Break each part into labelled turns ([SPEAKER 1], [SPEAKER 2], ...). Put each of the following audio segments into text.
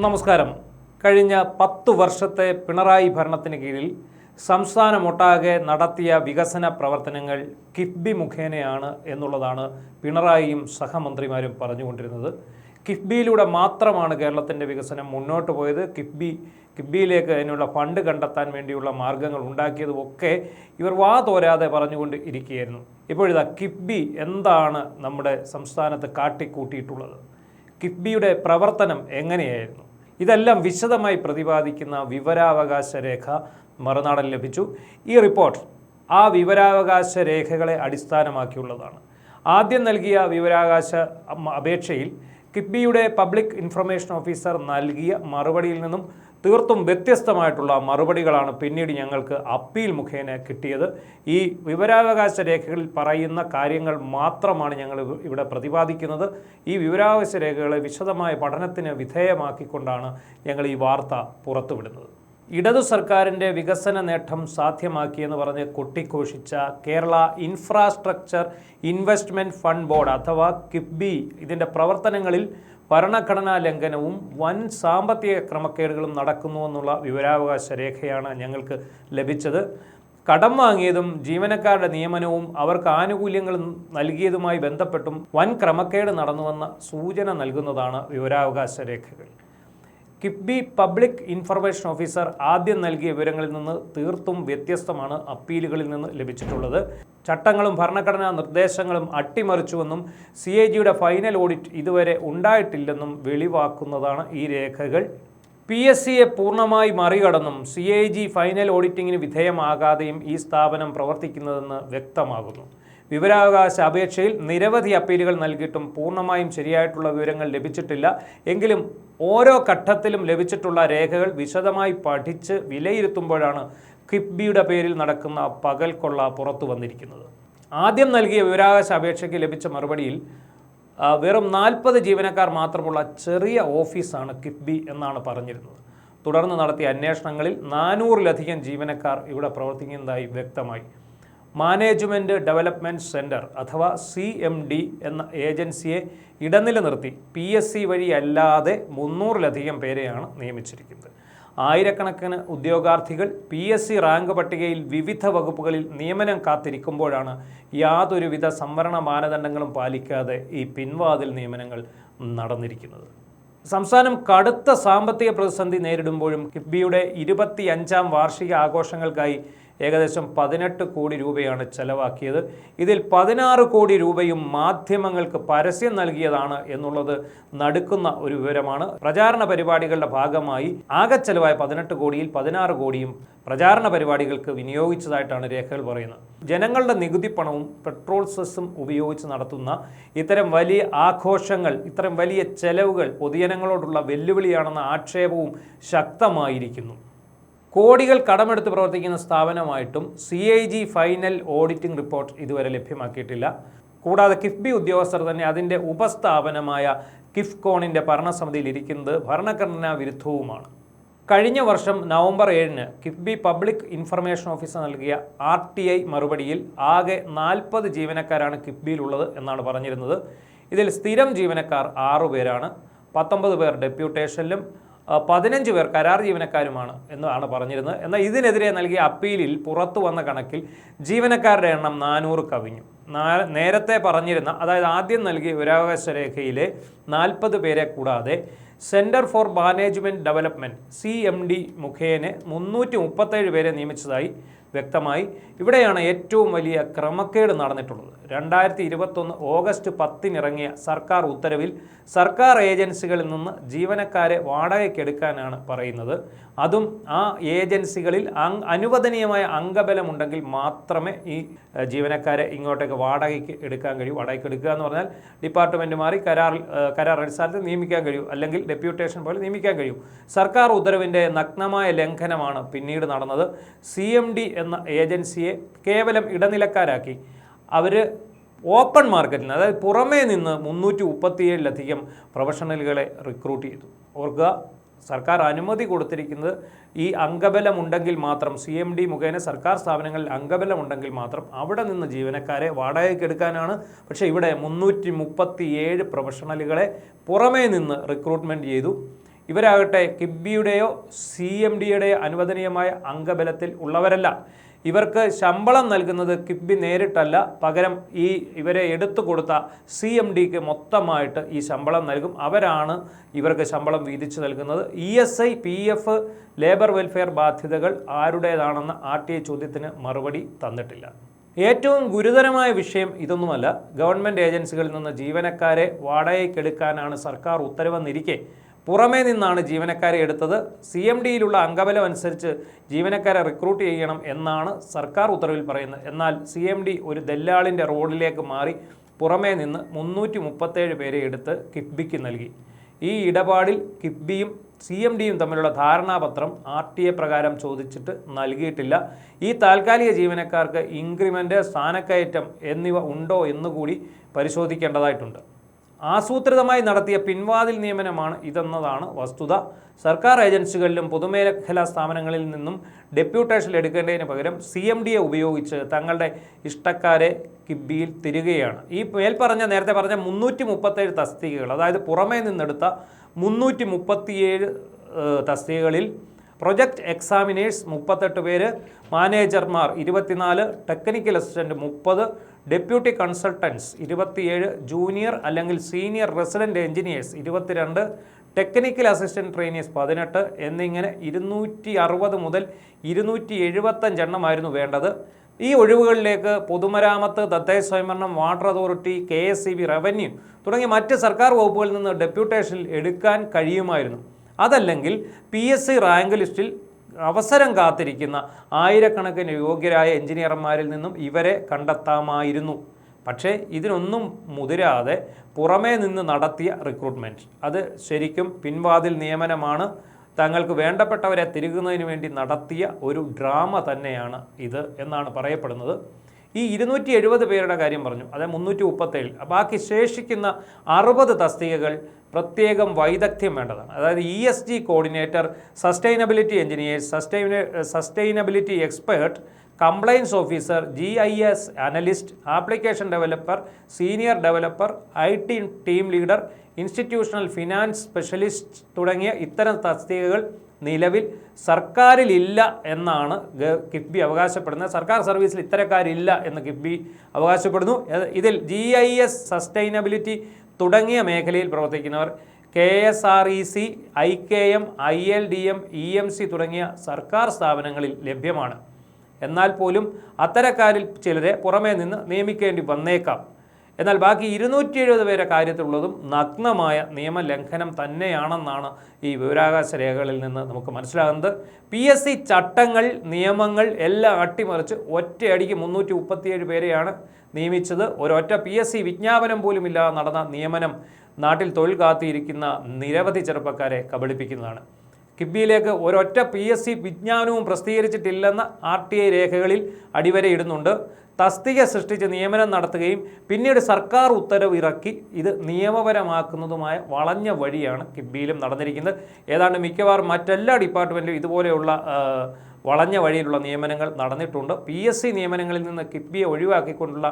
[SPEAKER 1] നമസ്കാരം. കഴിഞ്ഞ 10 വർഷത്തെ പിണറായി ഭരണത്തിന് കീഴിൽ സംസ്ഥാനമൊട്ടാകെ നടത്തിയ വികസന പ്രവർത്തനങ്ങൾ കിഫ്ബി മുഖേനയാണ് എന്നുള്ളതാണ് പിണറായിയും സഹമന്ത്രിമാരും പറഞ്ഞുകൊണ്ടിരുന്നത്. കിഫ്ബിയിലൂടെ മാത്രമാണ് കേരളത്തിൻ്റെ വികസനം മുന്നോട്ട് പോയത്. കിഫ്ബിയിലേക്ക് അതിനുള്ള ഫണ്ട് കണ്ടെത്താൻ വേണ്ടിയുള്ള മാർഗങ്ങൾ ഉണ്ടാക്കിയതുമൊക്കെ ഇവർ തോരാതെ പറഞ്ഞുകൊണ്ട് ഇരിക്കുകയായിരുന്നു. ഇപ്പോഴിതാ കിഫ്ബി എന്താണ് നമ്മുടെ സംസ്ഥാനത്ത് കാട്ടിക്കൂട്ടിയിട്ടുള്ളത്, കിഫ്ബിയുടെ പ്രവർത്തനം എങ്ങനെയായിരുന്നു, ഇതെല്ലാം വിശദമായി പ്രതിപാദിക്കുന്ന വിവരാവകാശ രേഖ മറുനാടൻ ലഭിച്ചു. ഈ റിപ്പോർട്ട് ആ വിവരാവകാശ രേഖകളെ അടിസ്ഥാനമാക്കിയുള്ളതാണ്. ആദ്യം നൽകിയ വിവരാവകാശ അപേക്ഷയിൽ കിഫ്ബിയുടെ പബ്ലിക് ഇൻഫർമേഷൻ ഓഫീസർ നൽകിയ മറുപടിയിൽ നിന്നും തീർത്തും വ്യത്യസ്തമായിട്ടുള്ള മറുപടികളാണ് പിന്നീട് ഞങ്ങൾക്ക് അപ്പീൽ മുഖേന കിട്ടിയത്. ഈ വിവരാവകാശ രേഖകളിൽ പറയുന്ന കാര്യങ്ങൾ മാത്രമാണ് ഞങ്ങൾ ഇവിടെ പ്രതിപാദിക്കുന്നത്. ഈ വിവരാവകാശ രേഖകളെ വിശദമായ പഠനത്തിന് വിധേയമാക്കിക്കൊണ്ടാണ് ഞങ്ങൾ ഈ വാർത്ത പുറത്തുവിടുന്നത്. ഇടതു സർക്കാരിൻ്റെ വികസന നേട്ടം സാധ്യമാക്കിയെന്ന് പറഞ്ഞ് കൊട്ടിഘോഷിച്ച Kerala infrastructure investment fund board അഥവാ കിഫ്ബി ഇതിൻ്റെ പ്രവർത്തനങ്ങളിൽ ഭരണഘടനാ ലംഘനവും വൻ സാമ്പത്തിക ക്രമക്കേടുകളും നടക്കുന്നുവെന്നുള്ള വിവരാവകാശ രേഖയാണ് ഞങ്ങൾക്ക് ലഭിച്ചത്. കടം വാങ്ങിയതും ജീവനക്കാരുടെ നിയമനവും അവർക്ക് ആനുകൂല്യങ്ങൾ നൽകിയതുമായി ബന്ധപ്പെട്ടും വൻ ക്രമക്കേട് നടന്നുവെന്ന സൂചന നൽകുന്നതാണ് വിവരാവകാശ രേഖകൾ. കിഫ്ബി പബ്ലിക് ഇൻഫർമേഷൻ ഓഫീസർ ആദ്യം നൽകിയ വിവരങ്ങളിൽ നിന്ന് തീർത്തും വ്യത്യസ്തമാണ് അപ്പീലുകളിൽ നിന്ന് ലഭിച്ചിട്ടുള്ളത്. ചട്ടങ്ങളും ഭരണഘടനാ നിർദ്ദേശങ്ങളും അട്ടിമറിച്ചുവെന്നും CAGയുടെ ഫൈനൽ ഓഡിറ്റ് ഇതുവരെ ഉണ്ടായിട്ടില്ലെന്നും വെളിവാക്കുന്നതാണ് ഈ രേഖകൾ. PSCയെ പൂർണ്ണമായി മറികടന്നും CAG ഫൈനൽ ഓഡിറ്റിങ്ങിന് വിധേയമാകാതെയും ഈ സ്ഥാപനം പ്രവർത്തിക്കുന്നതെന്ന് വ്യക്തമാകുന്നു. വിവരാവകാശ അപേക്ഷയിൽ നിരവധി അപ്പീലുകൾ നൽകിയിട്ടും പൂർണ്ണമായും ശരിയായിട്ടുള്ള വിവരങ്ങൾ ലഭിച്ചിട്ടില്ല. എങ്കിലും ഓരോ ഘട്ടത്തിലും ലഭിച്ചിട്ടുള്ള രേഖകൾ വിശദമായി പഠിച്ച് വിലയിരുത്തുമ്പോഴാണ് കിഫ്ബിയുടെ പേരിൽ നടക്കുന്ന പകൽക്കൊള്ള പുറത്തു വന്നിരിക്കുന്നത്. ആദ്യം നൽകിയ വിവരാവകാശ അപേക്ഷയ്ക്ക് ലഭിച്ച മറുപടിയിൽ വെറും 40 ജീവനക്കാർ മാത്രമുള്ള ചെറിയ ഓഫീസാണ് കിഫ്ബി എന്നാണ് പറഞ്ഞിരുന്നത്. തുടർന്ന് നടത്തിയ അന്വേഷണങ്ങളിൽ 400-ലധികം ജീവനക്കാർ ഇവിടെ പ്രവർത്തിക്കുന്നതായി വ്യക്തമായി. മാനേജ്മെൻറ്റ് ഡെവലപ്മെൻറ്റ് സെൻറ്റർ അഥവാ CMD എന്ന ഏജൻസിയെ ഇടനില നിർത്തി PSC വഴി അല്ലാതെ 300-ലധികം പേരെയാണ് നിയമിച്ചിരിക്കുന്നത്. ആയിരക്കണക്കിന് ഉദ്യോഗാർത്ഥികൾ PSC റാങ്ക് പട്ടികയിൽ വിവിധ വകുപ്പുകളിൽ നിയമനം കാത്തിരിക്കുമ്പോഴാണ് യാതൊരുവിധ സംവരണ മാനദണ്ഡങ്ങളും പാലിക്കാതെ ഈ പിൻവാതിൽ നിയമനങ്ങൾ നടന്നിരിക്കുന്നത്. സംസ്ഥാനം കടുത്ത സാമ്പത്തിക പ്രതിസന്ധി നേരിടുമ്പോഴും കിഫ്ബിയുടെ 25ാം വാർഷിക ആഘോഷങ്ങൾക്കായി ഏകദേശം 18 കോടി രൂപയാണ് ചെലവാക്കിയത്. ഇതിൽ 16 കോടി രൂപയും മാധ്യമങ്ങൾക്ക് പരസ്യം നൽകിയതാണ് എന്നുള്ളത് നടുക്കുന്ന ഒരു വിവരമാണ്. പ്രചാരണ പരിപാടികളുടെ ഭാഗമായി ആകെ ചെലവായ 18 കോടിയിൽ 16 കോടിയും പ്രചാരണ പരിപാടികൾക്ക് വിനിയോഗിച്ചതായിട്ടാണ് രേഖകൾ പറയുന്നത്. ജനങ്ങളുടെ നികുതി പണവും പെട്രോൾ സെസ്സും ഉപയോഗിച്ച് നടത്തുന്ന ഇത്തരം വലിയ ആഘോഷങ്ങൾ, ഇത്തരം വലിയ ചെലവുകൾ പൊതുജനങ്ങളോടുള്ള വെല്ലുവിളിയാണെന്ന ആക്ഷേപവും ശക്തമായിരിക്കുന്നു. കോടികൾ കടമെടുത്ത് പ്രവർത്തിക്കുന്ന സ്ഥാപനമായിട്ടും CAG ഫൈനൽ ഓഡിറ്റിംഗ് റിപ്പോർട്ട് ഇതുവരെ ലഭ്യമാക്കിയിട്ടില്ല. കൂടാതെ കിഫ്ബി ഉദ്യോഗസ്ഥർ തന്നെ അതിൻ്റെ ഉപസ്ഥാപനമായ കിഫ്കോണിൻ്റെ ഭരണസമിതിയിൽ ഇരിക്കുന്നത് ഭരണഘടനാ വിരുദ്ധവുമാണ്. കഴിഞ്ഞ വർഷം നവംബർ 7-ന് കിഫ്ബി പബ്ലിക് ഇൻഫർമേഷൻ ഓഫീസർ നൽകിയ RTI മറുപടിയിൽ ആകെ 40 ജീവനക്കാരാണ് കിഫ്ബിയിലുള്ളത് എന്നാണ് പറഞ്ഞിരുന്നത്. ഇതിൽ സ്ഥിരം ജീവനക്കാർ 6 പേരാണ്, 19 പേർ ഡെപ്യൂട്ടേഷനിലും 15 പേർ കരാർ ജീവനക്കാരുമാണ് എന്നാണ് പറഞ്ഞിരുന്നത്. എന്നാൽ ഇതിനെതിരെ നൽകിയ അപ്പീലിൽ പുറത്തു വന്ന കണക്കിൽ ജീവനക്കാരുടെ എണ്ണം 400 കവിഞ്ഞു. നേരത്തെ പറഞ്ഞിരുന്ന, അതായത് ആദ്യം നൽകിയ വിവരാവകാശ രേഖയിലെ 40 പേരെ കൂടാതെ centre for management development CMD മുഖേന 337 പേരെ നിയമിച്ചതായി വ്യക്തമായി. ഇവിടെയാണ് ഏറ്റവും വലിയ ക്രമക്കേട് നടന്നിട്ടുള്ളത്. 2021 ഓഗസ്റ്റ് 10-ന് ഇറങ്ങിയ സർക്കാർ ഉത്തരവിൽ സർക്കാർ ഏജൻസികളിൽ നിന്ന് ജീവനക്കാരെ വാടകയ്ക്കെടുക്കാനാണ് പറയുന്നത്. അതും ആ ഏജൻസികളിൽ അനുവദനീയമായ അംഗബലമുണ്ടെങ്കിൽ മാത്രമേ ഈ ജീവനക്കാരെ ഇങ്ങോട്ടേക്ക് വാടകയ്ക്ക് എടുക്കാൻ കഴിയൂ. വാടകയ്ക്ക് എടുക്കുക എന്ന് പറഞ്ഞാൽ ഡിപ്പാർട്ട്മെൻറ്റ് മാറി കരാർ അടിസ്ഥാനത്തിൽ നിയമിക്കാൻ കഴിയൂ, അല്ലെങ്കിൽ ഡെപ്യൂട്ടേഷൻ പോലെ നിയമിക്കാൻ കഴിയൂ. സർക്കാർ ഉത്തരവിൻ്റെ നഗ്നമായ ലംഘനമാണ് പിന്നീട് നടന്നത്. CMD എന്ന ഏജൻസിയെ കേവലം ഇടനിലക്കാരാക്കി അവർ ഓപ്പൺ മാർക്കറ്റിൽ, അതായത് പുറമേ നിന്ന് 337-ലധികം പ്രൊഫഷണലുകളെ റിക്രൂട്ട് ചെയ്തു. ഓർക്കുക, സർക്കാർ അനുമതി കൊടുത്തിരിക്കുന്നത് ഈ അംഗബലമുണ്ടെങ്കിൽ മാത്രം, CMD മുഖേന സർക്കാർ സ്ഥാപനങ്ങളിൽ അംഗബലമുണ്ടെങ്കിൽ മാത്രം അവിടെ നിന്ന് ജീവനക്കാരെ വാടകയ്ക്ക് എടുക്കാനാണ്. പക്ഷേ ഇവിടെ 337 പ്രൊഫഷണലുകളെ പുറമേ നിന്ന് റിക്രൂട്ട്മെൻറ്റ് ചെയ്തു. ഇവരാകട്ടെ കിഫ്ബിയുടെയോ CMDയുടെയോ അനുവദനീയമായ അംഗബലത്തിൽ ഉള്ളവരല്ല. ഇവർക്ക് ശമ്പളം നൽകുന്നത് കിഫ്ബി നേരിട്ടല്ല, പകരം ഇവരെ എടുത്തു കൊടുത്ത CMDക്ക് മൊത്തമായിട്ട് ഈ ശമ്പളം നൽകും. അവരാണ് ഇവർക്ക് ശമ്പളം വീതിച്ചു നൽകുന്നത്. ESI, PF, ലേബർ വെൽഫെയർ ബാധ്യതകൾ ആരുടേതാണെന്ന RTI ചോദ്യത്തിന് മറുപടി തന്നിട്ടില്ല. ഏറ്റവും ഗുരുതരമായ വിഷയം ഇതൊന്നുമല്ല. ഗവൺമെൻറ് ഏജൻസികളിൽ നിന്ന് ജീവനക്കാരെ വാടകയ്ക്കെടുക്കാനാണ് സർക്കാർ ഉത്തരവെന്നിരിക്കെ പുറമേ നിന്നാണ് ജീവനക്കാരെ എടുത്തത്. CMDയിലുള്ള അംഗബലം അനുസരിച്ച് ജീവനക്കാരെ റിക്രൂട്ട് ചെയ്യണം എന്നാണ് സർക്കാർ ഉത്തരവിൽ പറയുന്നത്. എന്നാൽ CMD ഒരു ദല്ലാളിൻ്റെ റോളിലേക്ക് മാറി പുറമേ നിന്ന് 337 പേരെ എടുത്ത് കിഫ്ബിക്ക് നൽകി. ഈ ഇടപാടിൽ കിഫ്ബിയും CMDയും തമ്മിലുള്ള ധാരണാപത്രം RTA പ്രകാരം ചോദിച്ചിട്ട് നൽകിയിട്ടില്ല. ഈ താൽക്കാലിക ജീവനക്കാർക്ക് ഇൻക്രിമെൻ്റ്, സ്ഥാനക്കയറ്റം എന്നിവ ഉണ്ടോ എന്നുകൂടി പരിശോധിക്കേണ്ടതായിട്ടുണ്ട്. ആസൂത്രിതമായി നടത്തിയ പിൻവാതിൽ നിയമനമാണ് ഇതെന്നതാണ് വസ്തുത. സർക്കാർ ഏജൻസികളിലും പൊതുമേഖലാ സ്ഥാപനങ്ങളിൽ നിന്നും ഡെപ്യൂട്ടേഷൻ എടുക്കേണ്ടതിന് പകരം CMDയെ ഉപയോഗിച്ച് തങ്ങളുടെ ഇഷ്ടക്കാരെ കിഫ്ബിയിൽ തിരുകയാണ്. ഈ നേരത്തെ പറഞ്ഞ 337 തസ്തികകൾ, അതായത് പുറമേ നിന്നെടുത്ത 337 തസ്തികകളിൽ പ്രൊജക്റ്റ് എക്സാമിനേഴ്സ് 38 പേര്, മാനേജർമാർ 24, technical assistant 30, deputy consultants 27, junior അല്ലെങ്കിൽ senior resident engineers 22, technical assistant trainees 18 എന്നിങ്ങനെ 260 മുതൽ 275 എണ്ണമായിരുന്നു വേണ്ടത്. ഈ ഒഴിവുകളിലേക്ക് പൊതുമരാമത്ത്, തദ്ദേശ സ്വയംഭരണം, വാട്ടർ അതോറിറ്റി, KSEB, റവന്യൂ തുടങ്ങിയ മറ്റ് സർക്കാർ വകുപ്പുകളിൽ നിന്ന് ഡെപ്യൂട്ടേഷനിൽ എടുക്കാൻ കഴിയുമായിരുന്നു. അതല്ലെങ്കിൽ PSC റാങ്ക് ലിസ്റ്റിൽ അവസരം കാത്തിരിക്കുന്ന ആയിരക്കണക്കിന് യോഗ്യരായ എഞ്ചിനീയർമാരിൽ നിന്നും ഇവരെ കണ്ടെത്താമായിരുന്നു. പക്ഷേ ഇതിനൊന്നും മുതിരാതെ പുറമേ നിന്ന് നടത്തിയ റിക്രൂട്ട്മെൻറ്റ്, അത് ശരിക്കും പിൻവാതിൽ നിയമനമാണ്. തങ്ങൾക്ക് വേണ്ടപ്പെട്ടവരെ തിരുകുന്നതിന് വേണ്ടി നടത്തിയ ഒരു ഡ്രാമ തന്നെയാണ് ഇത് എന്നാണ് പറയപ്പെടുന്നത്. ഈ 270 പേരുടെ കാര്യം പറഞ്ഞു, അതായത് 337. ബാക്കി ശേഷിക്കുന്ന 60 തസ്തികകൾ പ്രത്യേകം വൈദഗ്ധ്യം വേണ്ടതാണ്. അതായത് ESG coordinator, sustainability engineers, sustainability expert, compliance officer, GIS analyst, application developer, senior developer, IT team leader, institutional finance specialist തുടങ്ങിയ ഇത്തരം തസ്തികകൾ നിലവിൽ സർക്കാരിലില്ല എന്നാണ് കിഫ്ബി അവകാശപ്പെടുന്നത്. സർക്കാർ സർവീസിൽ ഇത്തരക്കാരില്ല എന്ന് കിഫ്ബി അവകാശപ്പെടുന്നു. ഇതിൽ GIS, സസ്റ്റൈനബിലിറ്റി തുടങ്ങിയ മേഖലയിൽ പ്രവർത്തിക്കുന്നവർ KSREC, IKM, ILDM, EMC തുടങ്ങിയ സർക്കാർ സ്ഥാപനങ്ങളിൽ ലഭ്യമാണ്. എന്നാൽ പോലും അത്തരക്കാരിൽ ചിലരെ പുറമേ നിന്ന് നിയമിക്കേണ്ടി വന്നേക്കാം. എന്നാൽ ബാക്കി 270 പേരെ കാര്യത്തിലുള്ളതും നഗ്നമായ നിയമലംഘനം തന്നെയാണെന്നാണ് ഈ വിവരാവകാശ രേഖകളിൽ നിന്ന് നമുക്ക് മനസ്സിലാകുന്നത്. PSC ചട്ടങ്ങൾ, നിയമങ്ങൾ എല്ലാം അട്ടിമറിച്ച് ഒറ്റയടിക്ക് 337 പേരെയാണ് നിയമിച്ചത്. ഒരൊറ്റ PSC വിജ്ഞാപനം പോലും ഇല്ലാതെ നടന്ന നിയമനം നാട്ടിൽ തൊഴിൽ കാത്തിയിരിക്കുന്ന നിരവധി ചെറുപ്പക്കാരെ കബളിപ്പിക്കുന്നതാണ്. കിഫ്ബിയിലേക്ക് ഒരൊറ്റ PSC വിജ്ഞാനവും പ്രസിദ്ധീകരിച്ചിട്ടില്ലെന്ന RTI രേഖകളിൽ അടിവരയിടുന്നുണ്ട്. തസ്തിക സൃഷ്ടിച്ച് നിയമനം നടത്തുകയും പിന്നീട് സർക്കാർ ഉത്തരവ് ഇറക്കി ഇത് നിയമപരമാക്കുന്നതുമായ വളഞ്ഞ വഴിയാണ് കിഫ്ബിയിലും നടന്നിരിക്കുന്നത്. ഏതാണ്ട് മിക്കവാറും മറ്റെല്ലാ ഡിപ്പാർട്ട്മെൻറ്റിലും ഇതുപോലെയുള്ള വളഞ്ഞ വഴിയിലുള്ള നിയമനങ്ങൾ നടന്നിട്ടുണ്ട്. PSC നിയമനങ്ങളിൽ നിന്ന് കിഫ്ബിയെ ഒഴിവാക്കിക്കൊണ്ടുള്ള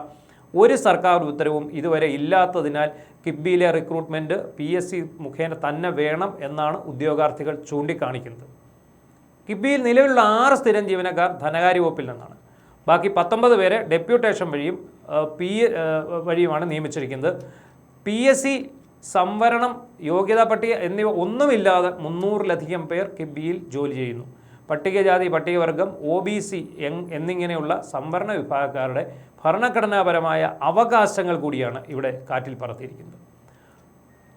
[SPEAKER 1] ഒരു സർക്കാർ ഉത്തരവും ഇതുവരെ ഇല്ലാത്തതിനാൽ കിഫ്ബിയിലെ റിക്രൂട്ട്മെൻറ്റ് PSC മുഖേന തന്നെ വേണം എന്നാണ് ഉദ്യോഗാർത്ഥികൾ ചൂണ്ടിക്കാണിക്കുന്നത്. കിഫ്ബിയിൽ നിലവിലുള്ള 6 സ്ഥിരം ജീവനക്കാർ ധനകാര്യ വകുപ്പിൽ നിന്നാണ്. ബാക്കി 19 പേരെ ഡെപ്യൂട്ടേഷൻ വഴിയുമാണ് നിയമിച്ചിരിക്കുന്നത്. PSC സംവരണം, യോഗ്യതാ പട്ടിക എന്നിവ ഒന്നുമില്ലാതെ 300-ലധികം പേർ കിഫ്ബിയിൽ ജോലി ചെയ്യുന്നു. പട്ടികജാതി, പട്ടികവർഗം, OBC എന്നിങ്ങനെയുള്ള സംവരണ വിഭാഗക്കാരുടെ ഭരണഘടനാപരമായ അവകാശങ്ങൾ കൂടിയാണ് ഇവിടെ കാറ്റിൽ പറത്തിയിരിക്കുന്നത്.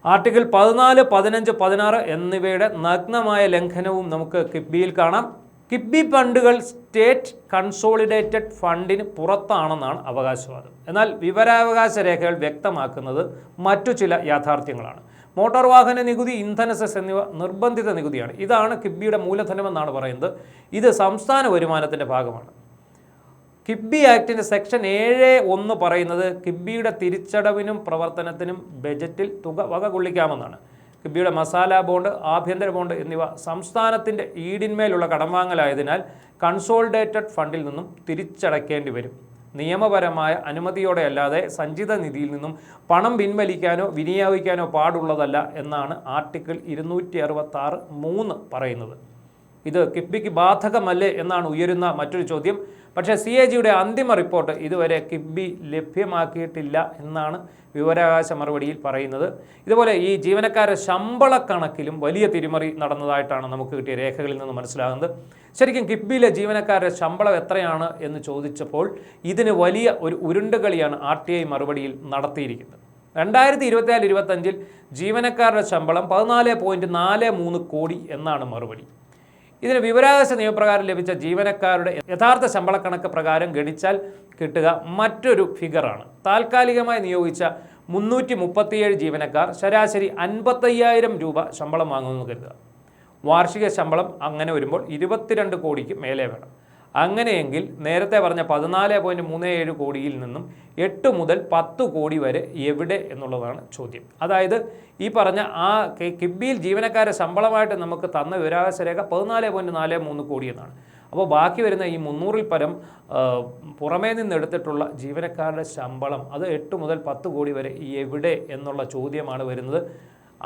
[SPEAKER 1] ആർട്ടിക്കിൾ 14, 15, 16 എന്നിവയുടെ നഗ്നമായ ലംഘനവും നമുക്ക് കിഫ്ബിയിൽ കാണാം. കിഫ്ബി ഫണ്ടുകൾ സ്റ്റേറ്റ് കൺസോളിഡേറ്റഡ് ഫണ്ടിന് പുറത്താണെന്നാണ് അവകാശവാദം. എന്നാൽ വിവരാവകാശ രേഖകൾ വ്യക്തമാക്കുന്നത് മറ്റു ചില യാഥാർത്ഥ്യങ്ങളാണ്. മോട്ടോർ വാഹന നികുതി, ഇന്ധന സെസ് എന്നിവ നിർബന്ധിത നികുതിയാണ്. ഇതാണ് കിഫ്ബിയുടെ മൂലധനമെന്നാണ് പറയുന്നത്. ഇത് സംസ്ഥാന വരുമാനത്തിൻ്റെ ഭാഗമാണ്. കിഫ്ബി ആക്ടിൻ്റെ സെക്ഷൻ 7(1) പറയുന്നത് കിഫ്ബിയുടെ തിരിച്ചടവിനും പ്രവർത്തനത്തിനും ബജറ്റിൽ തുക വകകൊള്ളിക്കാമെന്നാണ്. കിഫ്ബിയുടെ മസാല ബോണ്ട്, ആഭ്യന്തര ബോണ്ട് എന്നിവ സംസ്ഥാനത്തിൻ്റെ ഈടിന്മേലുള്ള കടം വാങ്ങലായതിനാൽ കൺസോളിഡേറ്റഡ് ഫണ്ടിൽ നിന്നും തിരിച്ചടയ്ക്കേണ്ടി വരും. നിയമപരമായ അനുമതിയോടെ അല്ലാതെ സഞ്ചിത നിധിയിൽ നിന്നും പണം പിൻവലിക്കാനോ വിനിയോഗിക്കാനോ പാടുള്ളതല്ല എന്നാണ് ആർട്ടിക്കിൾ 266(3) പറയുന്നത്. ഇത് കിഫ്ബിക്ക് ബാധകമല്ലേ എന്നാണ് ഉയരുന്ന മറ്റൊരു ചോദ്യം. പക്ഷേ CAGയുടെ അന്തിമ റിപ്പോർട്ട് ഇതുവരെ കിഫ്ബി ലഭ്യമാക്കിയിട്ടില്ല എന്നാണ് വിവരാവകാശ മറുപടിയിൽ പറയുന്നത്. ഇതുപോലെ ഈ ജീവനക്കാരുടെ ശമ്പള കണക്കിലും വലിയ തിരിമറി നടന്നതായിട്ടാണ് നമുക്ക് കിട്ടിയ രേഖകളിൽ നിന്ന് മനസ്സിലാകുന്നത്. ശരിക്കും കിഫ്ബിയിലെ ജീവനക്കാരുടെ ശമ്പളം എത്രയാണ് എന്ന് ചോദിച്ചപ്പോൾ ഇതിന് വലിയ ഒരു ഉരുണ്ടുകളിയാണ് RTI മറുപടിയിൽ നടത്തിയിരിക്കുന്നത്. 2024-25 ജീവനക്കാരുടെ ശമ്പളം 14.43 കോടി എന്നാണ് മറുപടി. ഇതിന് വിവരാവകാശ നിയമപ്രകാരം ലഭിച്ച ജീവനക്കാരുടെ യഥാർത്ഥ ശമ്പള കണക്ക് പ്രകാരം ഗണിച്ചാൽ കിട്ടുക മറ്റൊരു ഫിഗറാണ്. താൽക്കാലികമായി നിയോഗിച്ച 337 ജീവനക്കാർ ശരാശരി 55,000 രൂപ ശമ്പളം വാങ്ങുമെന്ന് കരുതുക. വാർഷിക ശമ്പളം അങ്ങനെ വരുമ്പോൾ 22 കോടിക്ക് മേലെ വേണം. അങ്ങനെയെങ്കിൽ നേരത്തെ പറഞ്ഞ 14.37 കോടിയിൽ നിന്നും 8 മുതൽ 10 കോടി വരെ എവിടെ എന്നുള്ളതാണ് ചോദ്യം. അതായത് ഈ പറഞ്ഞ ആ കിഫ്ബിയിൽ ജീവനക്കാരെ ശമ്പളമായിട്ട് നമുക്ക് തന്ന വിവരാവകാശ രേഖ 14.43 കോടി എന്നാണ്. അപ്പോൾ ബാക്കി വരുന്ന ഈ 300-ൽ പരം പുറമേ നിന്ന് എടുത്തിട്ടുള്ള ജീവനക്കാരുടെ ശമ്പളം അത് 8 മുതൽ 10 കോടി വരെ എവിടെ എന്നുള്ള ചോദ്യമാണ് വരുന്നത്.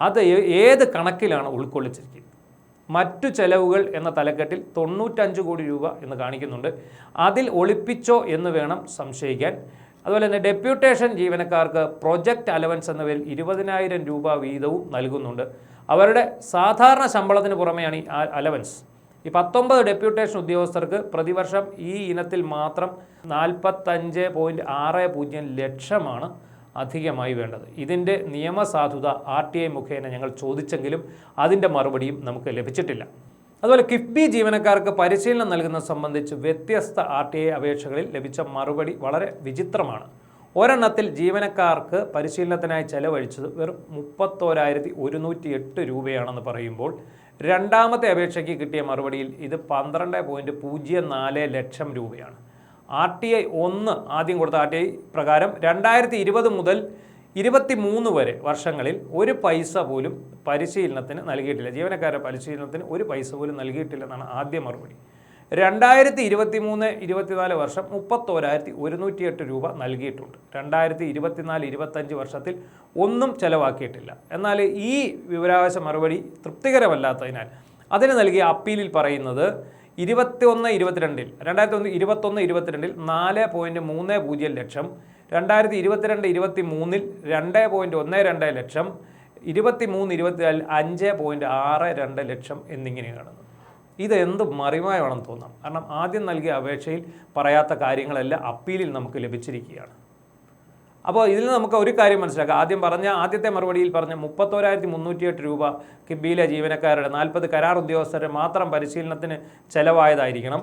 [SPEAKER 1] അത് ഏത് കണക്കിലാണ് ഉൾക്കൊള്ളിച്ചിരിക്കുന്നത്? മറ്റു ചെലവുകൾ എന്ന തലക്കെട്ടിൽ 95 കോടി രൂപ എന്ന് കാണിക്കുന്നുണ്ട്. അതിൽ ഒളിപ്പിച്ചോ എന്ന് വേണം സംശയിക്കാൻ. അതുപോലെ തന്നെ ഡെപ്യൂട്ടേഷൻ ജീവനക്കാർക്ക് പ്രൊജക്റ്റ് അലവൻസ് എന്ന പേരിൽ 20,000 രൂപ വീതവും നൽകുന്നുണ്ട്. അവരുടെ സാധാരണ ശമ്പളത്തിന് പുറമെയാണ് ഈ അലവൻസ്. ഈ 19 ഡെപ്യൂട്ടേഷൻ ഉദ്യോഗസ്ഥർക്ക് പ്രതിവർഷം ഈ ഇനത്തിൽ മാത്രം 45.60 ലക്ഷമാണ് അധികമായി വേണ്ടത്. ഇതിൻ്റെ നിയമസാധുത RTI മുഖേന ഞങ്ങൾ ചോദിച്ചെങ്കിലും അതിൻ്റെ മറുപടിയും നമുക്ക് ലഭിച്ചിട്ടില്ല. അതുപോലെ കിഫ്ബി ജീവനക്കാർക്ക് പരിശീലനം നൽകുന്നത് സംബന്ധിച്ച് വ്യത്യസ്ത RTI അപേക്ഷകളിൽ ലഭിച്ച മറുപടി വളരെ വിചിത്രമാണ്. ഒരെണ്ണത്തിൽ ജീവനക്കാർക്ക് പരിശീലനത്തിനായി ചെലവഴിച്ചത് വെറും 31,108 രൂപയാണെന്ന് പറയുമ്പോൾ രണ്ടാമത്തെ അപേക്ഷയ്ക്ക് കിട്ടിയ മറുപടിയിൽ ഇത് 12.04 ലക്ഷം രൂപയാണ്. RTI 1 ആദ്യം കൊടുത്ത RTI പ്രകാരം 2020 മുതൽ 23 വരെ വർഷങ്ങളിൽ ഒരു പൈസ പോലും പരിശീലനത്തിന് നൽകിയിട്ടില്ല. ജീവനക്കാരുടെ പരിശീലനത്തിന് ഒരു പൈസ പോലും നൽകിയിട്ടില്ലെന്നാണ് ആദ്യ മറുപടി. 2023-24 വർഷം 31,108 രൂപ നൽകിയിട്ടുണ്ട്. 2024-25 വർഷത്തിൽ ഒന്നും ചെലവാക്കിയിട്ടില്ല. എന്നാൽ ഈ വിവരാവകാശ മറുപടി തൃപ്തികരമല്ലാത്തതിനാൽ അതിന് നൽകിയ അപ്പീലിൽ പറയുന്നത് 2021-22 4.30 ലക്ഷം, 2022-23 2.12 ലക്ഷം, 23-24 5.62 ലക്ഷം എന്നിങ്ങനെയാണ്. ഇതെന്ത് മറിമായാണെന്ന് തോന്നാം. കാരണം ആദ്യം നൽകിയ അപേക്ഷയിൽ പറയാത്ത കാര്യങ്ങളെല്ലാം അപ്പീലിൽ നമുക്ക് ലഭിച്ചിരിക്കുകയാണ്. അപ്പോൾ ഇതിൽ നമുക്ക് ഒരു കാര്യം മനസ്സിലാക്കാം. ആദ്യം പറഞ്ഞ ആദ്യത്തെ മറുപടിയിൽ പറഞ്ഞ 31,308 രൂപ കിഫ്ബിയിലെ ജീവനക്കാരുടെ 40 കരാർ ഉദ്യോഗസ്ഥരുടെ മാത്രം പരിശീലനത്തിന് ചെലവായതായിരിക്കണം.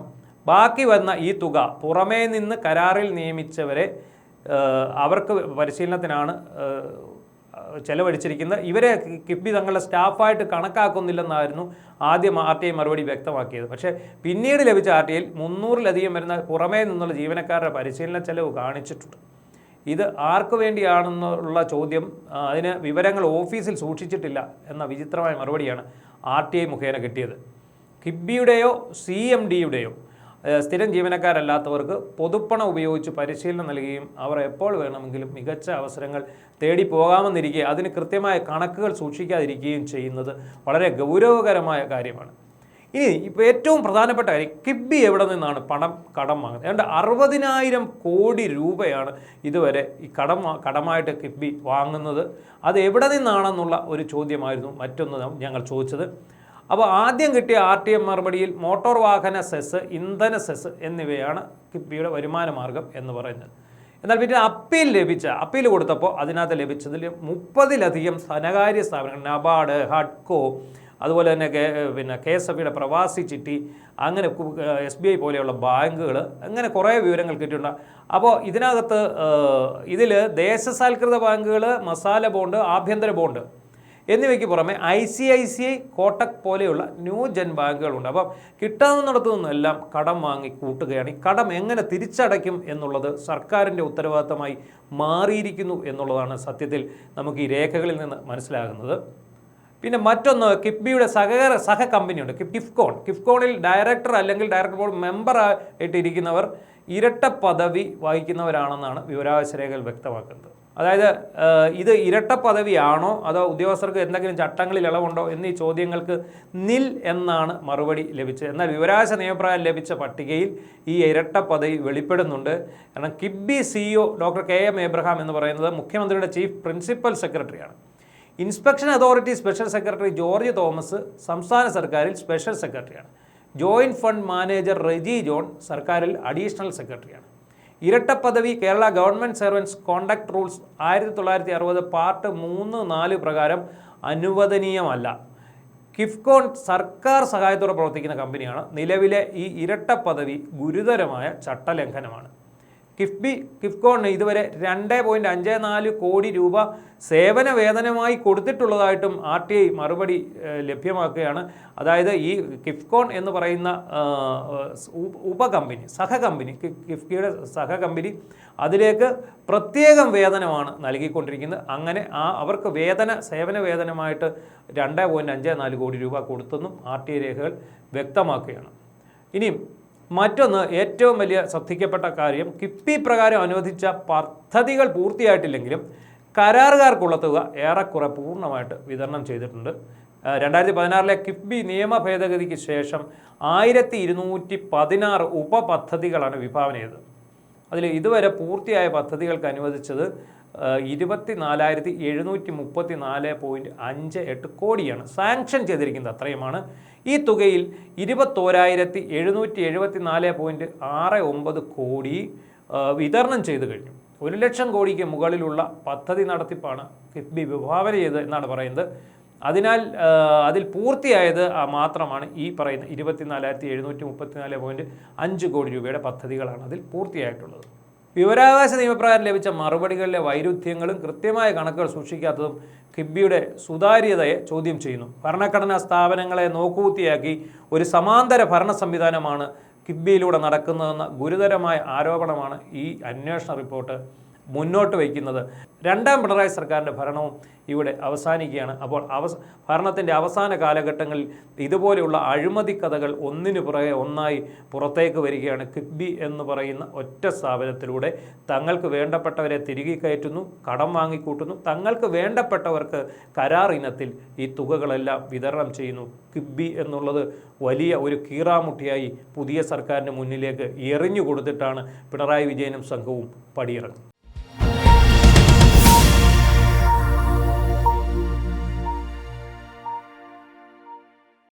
[SPEAKER 1] ബാക്കി വന്ന ഈ തുക പുറമേ നിന്ന് കരാറിൽ നിയമിച്ചവരെ അവർക്ക് പരിശീലനത്തിനാണ് ചെലവഴിച്ചിരിക്കുന്നത്. ഇവരെ കിഫ്ബി തങ്ങളുടെ സ്റ്റാഫായിട്ട് കണക്കാക്കുന്നില്ലെന്നായിരുന്നു ആദ്യം RTI മറുപടി വ്യക്തമാക്കിയത്. പക്ഷേ പിന്നീട് ലഭിച്ച RTIയിൽ 300-ലധികം വരുന്ന പുറമേ നിന്നുള്ള ജീവനക്കാരുടെ പരിശീലന ചെലവ് കാണിച്ചിട്ടുണ്ട്. ഇത് ആർക്കു വേണ്ടിയാണെന്നുള്ള ചോദ്യം, അതിന് വിവരങ്ങൾ ഓഫീസിൽ സൂക്ഷിച്ചിട്ടില്ല എന്ന വിചിത്രമായ മറുപടിയാണ് RTI മുഖേന കിട്ടിയത്. കിഫ്ബിയുടെയോ CMDയുടെയോ സ്ഥിരം ജീവനക്കാരല്ലാത്തവർക്ക് പൊതുപ്പണം ഉപയോഗിച്ച് പരിശീലനം നൽകുകയും അവർ എപ്പോൾ വേണമെങ്കിലും മികച്ച അവസരങ്ങൾ തേടി പോകാമെന്നിരിക്കെ അതിന് കൃത്യമായ കണക്കുകൾ സൂക്ഷിക്കാതിരിക്കുകയും ചെയ്യുന്നത് വളരെ ഗൗരവകരമായ കാര്യമാണ്. ഇനി ഇപ്പോൾ ഏറ്റവും പ്രധാനപ്പെട്ട കാര്യം, കിഫ്ബി എവിടെ നിന്നാണ് കടം വാങ്ങുന്നത്? ഏതാണ്ട് 60,000 കോടി രൂപയാണ് ഇതുവരെ ഈ കടമായിട്ട് കിഫ്ബി വാങ്ങുന്നത്. അത് എവിടെ നിന്നാണെന്നുള്ള ഒരു ചോദ്യമായിരുന്നു മറ്റൊന്ന് ഞങ്ങൾ ചോദിച്ചത്. അപ്പോൾ ആദ്യം കിട്ടിയ RTI മറുപടിയിൽ മോട്ടോർ വാഹന സെസ്, ഇന്ധന സെസ് എന്നിവയാണ് കിഫ്ബിയുടെ വരുമാന മാർഗം എന്ന് പറയുന്നത്. എന്നാൽ പിന്നെ അപ്പീൽ കൊടുത്തപ്പോൾ അതിനകത്ത് ലഭിച്ചതിൽ 30-ലധികം ധനകാര്യ സ്ഥാപനങ്ങൾ, നബാർഡ്, ഹഡ്കോ, അതുപോലെ തന്നെ KSFയുടെ പ്രവാസി ചിട്ടി, അങ്ങനെ SBI പോലെയുള്ള ബാങ്കുകൾ, അങ്ങനെ കുറേ വിവരങ്ങൾ കിട്ടിയിട്ടുണ്ട്. അപ്പോൾ ഇതിൽ ദേശസാൽകൃത ബാങ്കുകൾ, മസാല ബോണ്ട്, ആഭ്യന്തര ബോണ്ട് എന്നിവയ്ക്ക് പുറമെ ICICI, കോട്ടക് പോലെയുള്ള ന്യൂ ജൻ ബാങ്കുകളുണ്ട്. അപ്പം കിട്ടാവുന്നിടത്തു നിന്നെല്ലാം കടം വാങ്ങി കൂട്ടുകയാണ്. ഈ കടം എങ്ങനെ തിരിച്ചടയ്ക്കും എന്നുള്ളത് സർക്കാരിൻ്റെ ഉത്തരവാദിത്തമായി മാറിയിരിക്കുന്നു എന്നുള്ളതാണ് സത്യത്തിൽ നമുക്ക് ഈ രേഖകളിൽ നിന്ന് മനസ്സിലാകുന്നത്. പിന്നെ മറ്റൊന്ന്, കിഫ്ബിയുടെ സഹ കമ്പനിയുണ്ട് കിഫ്കോണിൽ ഡയറക്ടർ അല്ലെങ്കിൽ ഡയറക്ടർ ബോർഡ് മെമ്പർ ആയിട്ട് ഇരിക്കുന്നവർ ഇരട്ട പദവി വഹിക്കുന്നവരാണെന്നാണ് വിവരാവകാശ രേഖകൾ വ്യക്തമാക്കുന്നത്. അതായത് ഇത് ഇരട്ട പദവിയാണോ അതോ ഉദ്യോഗസ്ഥർക്ക് എന്തെങ്കിലും ചട്ടങ്ങളിൽ ഇളവുണ്ടോ എന്നീ ചോദ്യങ്ങൾക്ക് നിൽ എന്നാണ് മറുപടി ലഭിച്ചത്. എന്നാൽ വിവരാവകാശ നിയമപ്രകാരം ലഭിച്ച പട്ടികയിൽ ഈ ഇരട്ട പദവി വെളിപ്പെടുന്നുണ്ട്. കാരണം KIIFB CEO doctor KM Abraham എന്ന് പറയുന്നത് മുഖ്യമന്ത്രിയുടെ ചീഫ് പ്രിൻസിപ്പൽ സെക്രട്ടറിയാണ്. Inspection authority special secretary George Thomas സംസ്ഥാന സർക്കാരിൽ സ്പെഷ്യൽ സെക്രട്ടറിയാണ്. Joint fund manager Reji John സർക്കാരിൽ അഡീഷണൽ സെക്രട്ടറിയാണ്. ഇരട്ട പദവി Kerala government servants conduct rules 1960 part 3, 4 പ്രകാരം അനുവദനീയമല്ല. കിഫ്കോൺ സർക്കാർ സഹായത്തോടെ പ്രവർത്തിക്കുന്ന കമ്പനിയാണ്. നിലവിലെ ഈ ഇരട്ട പദവി ഗുരുതരമായ ചട്ടലംഘനമാണ്. കിഫ്കോണിന് ഇതുവരെ 2.54 കോടി രൂപ സേവന വേതനമായി കൊടുത്തിട്ടുള്ളതായിട്ടും RTI മറുപടി ലഭ്യമാക്കുകയാണ്. അതായത് ഈ കിഫ്കോൺ എന്ന് പറയുന്ന സഹകമ്പനി കിഫ്ബിയുടെ സഹകമ്പനി അതിലേക്ക് പ്രത്യേകം വേതനമാണ് നൽകിക്കൊണ്ടിരിക്കുന്നത്. അങ്ങനെ അവർക്ക് സേവന വേതനമായിട്ട് 2.54 കോടി രൂപ കൊടുത്തെന്നും RTI രേഖകൾ വ്യക്തമാക്കുകയാണ്. ഇനിയും മറ്റൊന്ന്, ഏറ്റവും വലിയ ശ്രദ്ധിക്കപ്പെട്ട കാര്യം, കിഫ്ബി പ്രകാരം അനുവദിച്ച പദ്ധതികൾ പൂർത്തിയായിട്ടില്ലെങ്കിലും കരാറുകാർക്കുള്ള തുക ഏറെക്കുറെ പൂർണ്ണമായിട്ട് വിതരണം ചെയ്തിട്ടുണ്ട്. 2016 കിഫ്ബി നിയമ ഭേദഗതിക്ക് ശേഷം 1216 ഉപപദ്ധതികളാണ് വിഭാവന ചെയ്തത്. അതിൽ ഇതുവരെ പൂർത്തിയായ പദ്ധതികൾക്ക് അനുവദിച്ചത് 24,734.58 കോടിയാണ്. സാങ്ഷൻ ചെയ്തിരിക്കുന്നത് അത്രയുമാണ്. ഈ തുകയിൽ 21,774.69 കോടി വിതരണം ചെയ്തു കഴിഞ്ഞു. 1 ലക്ഷം കോടിക്ക് മുകളിലുള്ള പദ്ധതി നടത്തിപ്പാണ് കിഫ്ബി വിഭാവന ചെയ്തത് എന്നാണ് പറയുന്നത്. അതിനാൽ അതിൽ പൂർത്തിയായത് മാത്രമാണ് ഈ പറയുന്ന 24,734.5 കോടി രൂപയുടെ പദ്ധതികളാണ് അതിൽ പൂർത്തിയായിട്ടുള്ളത്. വിവരാവകാശ നിയമപ്രകാരം ലഭിച്ച മറുപടികളിലെ വൈരുദ്ധ്യങ്ങളും കൃത്യമായ കണക്കുകൾ സൂക്ഷിക്കാത്തതും കിഫ്ബിയുടെ സുതാര്യതയെ ചോദ്യം ചെയ്യുന്നു. ഭരണഘടനാ സ്ഥാപനങ്ങളെ നോക്കുകുത്തിയാക്കി ഒരു സമാന്തര ഭരണ സംവിധാനമാണ് കിഫ്ബിയിലൂടെ നടക്കുന്നതെന്ന ഗുരുതരമായ ആരോപണമാണ് ഈ അന്വേഷണ റിപ്പോർട്ട് മുന്നോട്ട് വയ്ക്കുന്നത്. രണ്ടാം പിണറായി സർക്കാരിൻ്റെ ഭരണവും ഇവിടെ അവസാനിക്കുകയാണ്. അപ്പോൾ ഭരണത്തിൻ്റെ അവസാന കാലഘട്ടങ്ങളിൽ ഇതുപോലെയുള്ള അഴിമതി കഥകൾ ഒന്നിനു പുറകെ ഒന്നായി പുറത്തേക്ക് വരികയാണ്. കിഫ്ബി എന്ന് പറയുന്ന ഒറ്റ സ്ഥാപനത്തിലൂടെ തങ്ങൾക്ക് വേണ്ടപ്പെട്ടവരെ തിരികെ കയറ്റുന്നു, കടം വാങ്ങിക്കൂട്ടുന്നു, തങ്ങൾക്ക് വേണ്ടപ്പെട്ടവർക്ക് കരാർ ഇനത്തിൽ ഈ തുകകളെല്ലാം വിതരണം ചെയ്യുന്നു. കിഫ്ബി എന്നുള്ളത് വലിയ ഒരു കീറാമുട്ടിയായി പുതിയ സർക്കാരിന് മുന്നിലേക്ക് എറിഞ്ഞു കൊടുത്തിട്ടാണ് പിണറായി വിജയനും സംഘവും പടിയിറങ്ങുന്നത്.